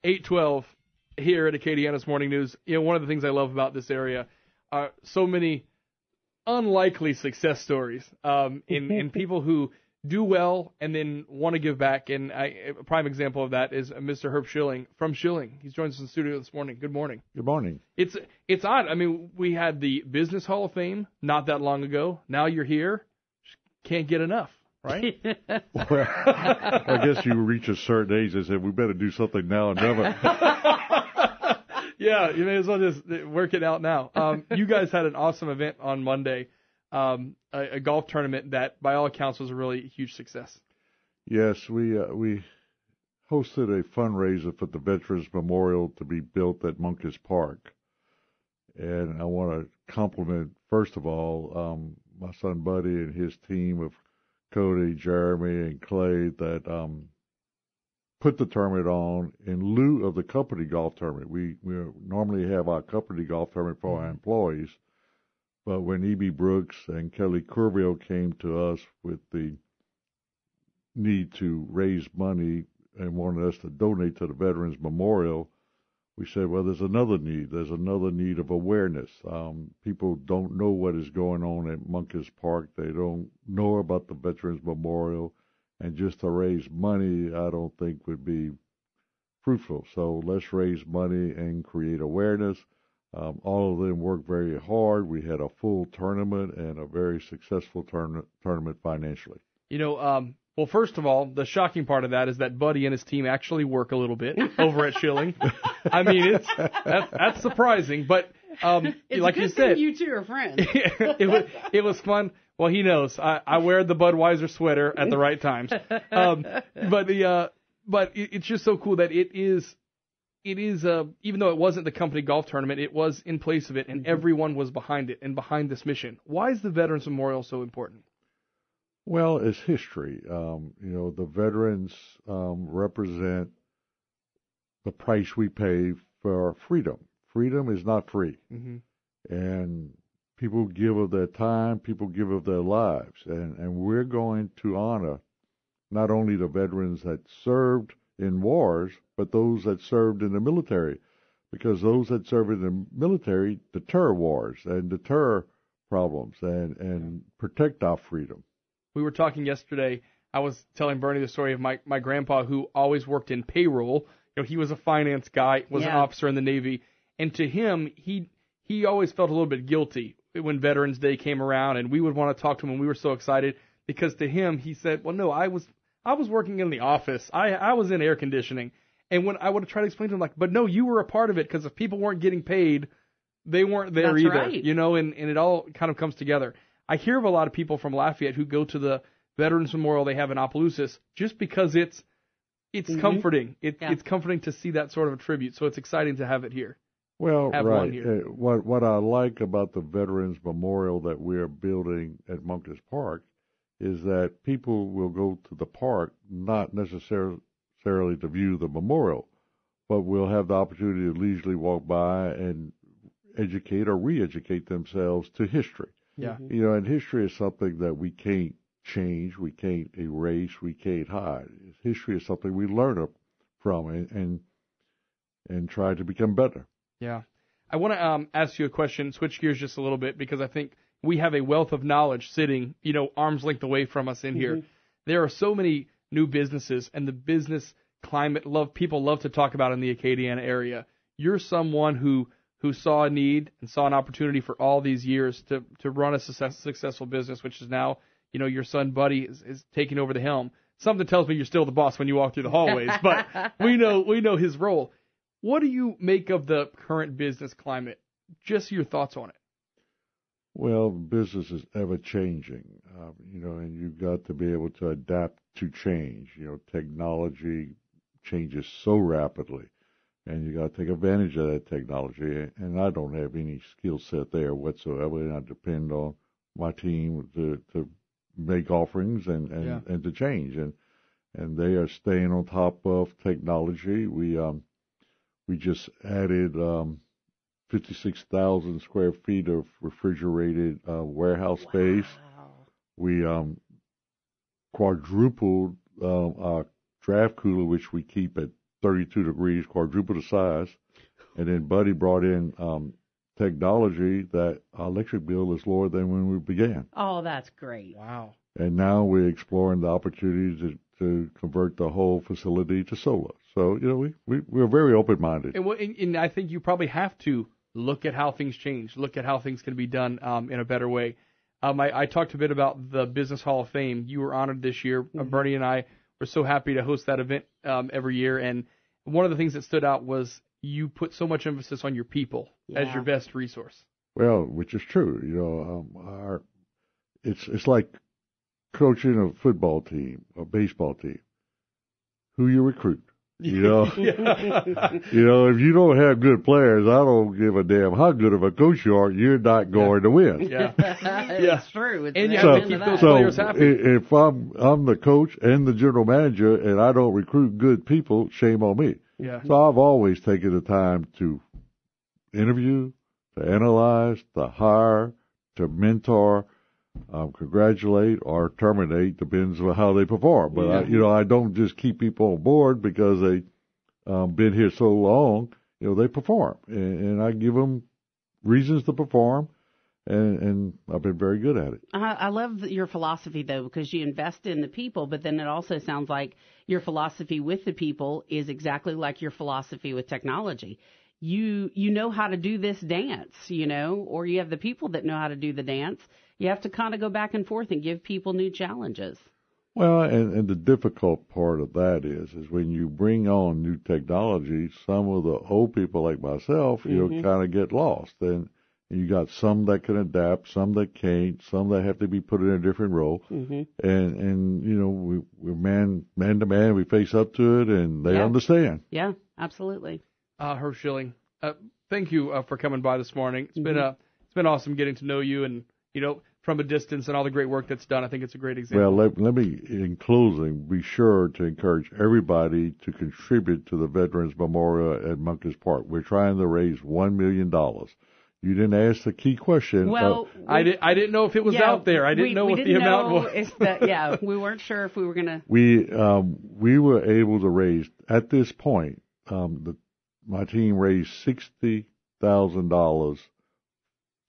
8:12 here at Acadiana's Morning News. One of the things I love about this area are so many unlikely success stories in people who do well and then want to give back. And a prime example of that is Mr. Herb Schilling from Schilling. He's joined us in the studio this morning. Good morning. Good morning. It's odd. I mean, we had the Business Hall of Fame not that long ago. Now you're here. Just can't get enough, right? Well, I guess you reach a certain age and say, we better do something now or never. Yeah, you may as well just work it out now. You guys had an awesome event on Monday, a golf tournament that, by all accounts, was a really huge success. Yes, we hosted a fundraiser for the Veterans Memorial to be built at Moncus Park. And I want to compliment, first of all, my son Buddy and his team of Cody, Jeremy, and Clay that put the tournament on in lieu of the company golf tournament. We normally have our company golf tournament for our employees, but when E.B. Brooks and Kelly Curville came to us with the need to raise money and wanted us to donate to the Veterans Memorial, we said, well, there's another need. There's another need of awareness. People don't know what is going on at Moncus Park. They don't know about the Veterans Memorial. And just to raise money, I don't think would be fruitful. So let's raise money and create awareness. All of them worked very hard. We had a full tournament and a very successful tournament financially. Well, first of all, the shocking part of that is that Buddy and his team actually work a little bit over at Schilling. I mean, that's surprising, but it's like good you said, you two are friends. it was fun. Well, he knows I wear the Budweiser sweater at the right times. But it's just so cool that it is even though it wasn't the company golf tournament, it was in place of it, and everyone was behind it and behind this mission. Why is the Veterans Memorial so important? Well, it's history. The veterans represent the price we pay for freedom. Freedom is not free. Mm-hmm. And people give of their time, people give of their lives. And we're going to honor not only the veterans that served in wars, but those that served in the military. Because those that serve in the military deter wars and deter problems and protect our freedom. We were talking yesterday. I was telling Bernie the story of my grandpa who always worked in payroll. He was a finance guy, was an officer in the Navy. And to him, he always felt a little bit guilty when Veterans Day came around, and we would want to talk to him, and we were so excited because to him, he said, well, no, I was working in the office. I was in air conditioning. And when I would try to explain to him, but no, you were a part of it because if people weren't getting paid, they weren't there That's either. right. And it all kind of comes together. I hear of a lot of people from Lafayette who go to the Veterans Memorial they have in Opelousas just because it's comforting. It's comforting to see that sort of a tribute. So it's exciting to have it here. Well, right. Here. What I like about the Veterans Memorial that we're building at Moncus Park is that people will go to the park not necessarily to view the memorial, but will have the opportunity to leisurely walk by and educate or re-educate themselves to history. Yeah. And history is something that we can't change, we can't erase, we can't hide. History is something we learn from and try to become better. Yeah. I want to ask you a question, switch gears just a little bit, because I think we have a wealth of knowledge sitting, arm's length away from us in here. There are so many new businesses, and the business climate people love to talk about in the Acadiana area. You're someone who saw a need and saw an opportunity for all these years to run a successful business, which is now, your son Buddy is taking over the helm. Something tells me you're still the boss when you walk through the hallways, but we know his role. What do you make of the current business climate? Just your thoughts on it. Well, business is ever changing, and you've got to be able to adapt to change. Technology changes so rapidly, and you got to take advantage of that technology. And I don't have any skill set there whatsoever, and I depend on my team to make offerings and to change. And they are staying on top of technology. We just added 56,000 square feet of refrigerated warehouse space. We quadrupled our draft cooler, which we keep at 32 degrees, quadruple the size. And then Buddy brought in technology that our electric bill is lower than when we began. Oh, that's great. Wow. And now we're exploring the opportunities to convert the whole facility to solar. So, we're very open-minded. And I think you probably have to look at how things change, look at how things can be done in a better way. I talked a bit about the Business Hall of Fame. You were honored this year. Bernie and I were so happy to host that event every year. And one of the things that stood out was you put so much emphasis on your people as your best resource. Well, which is true. It's like coaching a football team, a baseball team. Who you recruit. If you don't have good players, I don't give a damn how good of a coach you are. You're not going to win. It's true. And you have to keep those players happy. If I'm the coach and the general manager and I don't recruit good people, shame on me. Yeah. So I've always taken the time to interview, to analyze, to hire, to mentor, congratulate or terminate, depends on how they perform. But I don't just keep people on board because they been here so long. They perform, and I give them reasons to perform, and I've been very good at it. I love your philosophy though, because you invest in the people, but then it also sounds like your philosophy with the people is exactly like your philosophy with technology. You know how to do this dance, or you have the people that know how to do the dance. You have to kind of go back and forth and give people new challenges. Well, and the difficult part of that is when you bring on new technology, some of the old people like myself, kind of get lost. And you got some that can adapt, some that can't, some that have to be put in a different role. And we're man to man, we face up to it, and they understand. Yeah, absolutely. Herb Schilling, thank you for coming by this morning. It's been awesome getting to know you and from a distance and all the great work that's done. I think it's a great example. Well, let me, in closing, be sure to encourage everybody to contribute to the Veterans Memorial at Monkers Park. We're trying to raise $1 million. You didn't ask the key question. Well, I didn't know if it was out there. I didn't know what the amount was. We weren't sure if we were going to. We were able to raise, at this point, my team raised $60,000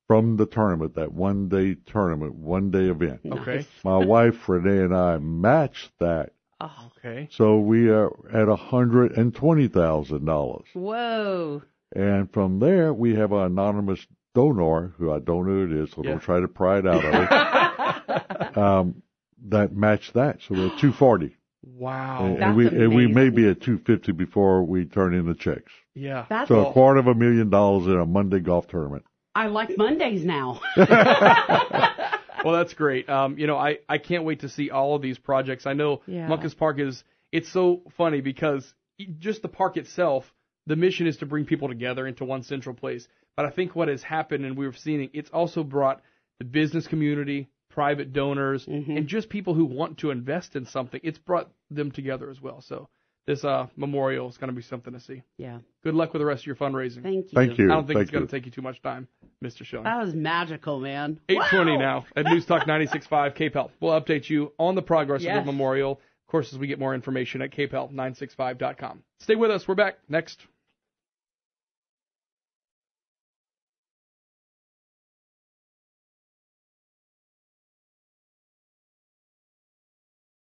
from the tournament, that one-day tournament, one-day event. Okay. My wife, Renee, and I matched that. Oh. Okay. So we are at $120,000. Whoa. And from there, we have an anonymous donor, who I don't know who it is, so don't try to pry it out of it, that matched that. So we're at $240. Wow. And we may be at $250 before we turn in the checks. Yeah. So $250,000 in a Monday golf tournament. I like Mondays now. Well, that's great. I can't wait to see all of these projects. I know Monkers Park it's so funny because just the park itself, the mission is to bring people together into one central place. But I think what has happened, and we've seen it, it's also brought the business community, private donors, and just people who want to invest in something. It's brought them together as well. So this memorial is going to be something to see. Yeah. Good luck with the rest of your fundraising. Thank you. Thank you. I don't think it's going to take you too much time, Mr. Schilling. That was magical, man. 8:20 now at News Talk 96.5 KPEL. We'll update you on the progress of the memorial, of course, as we get more information at kpel965.com. Stay with us. We're back next.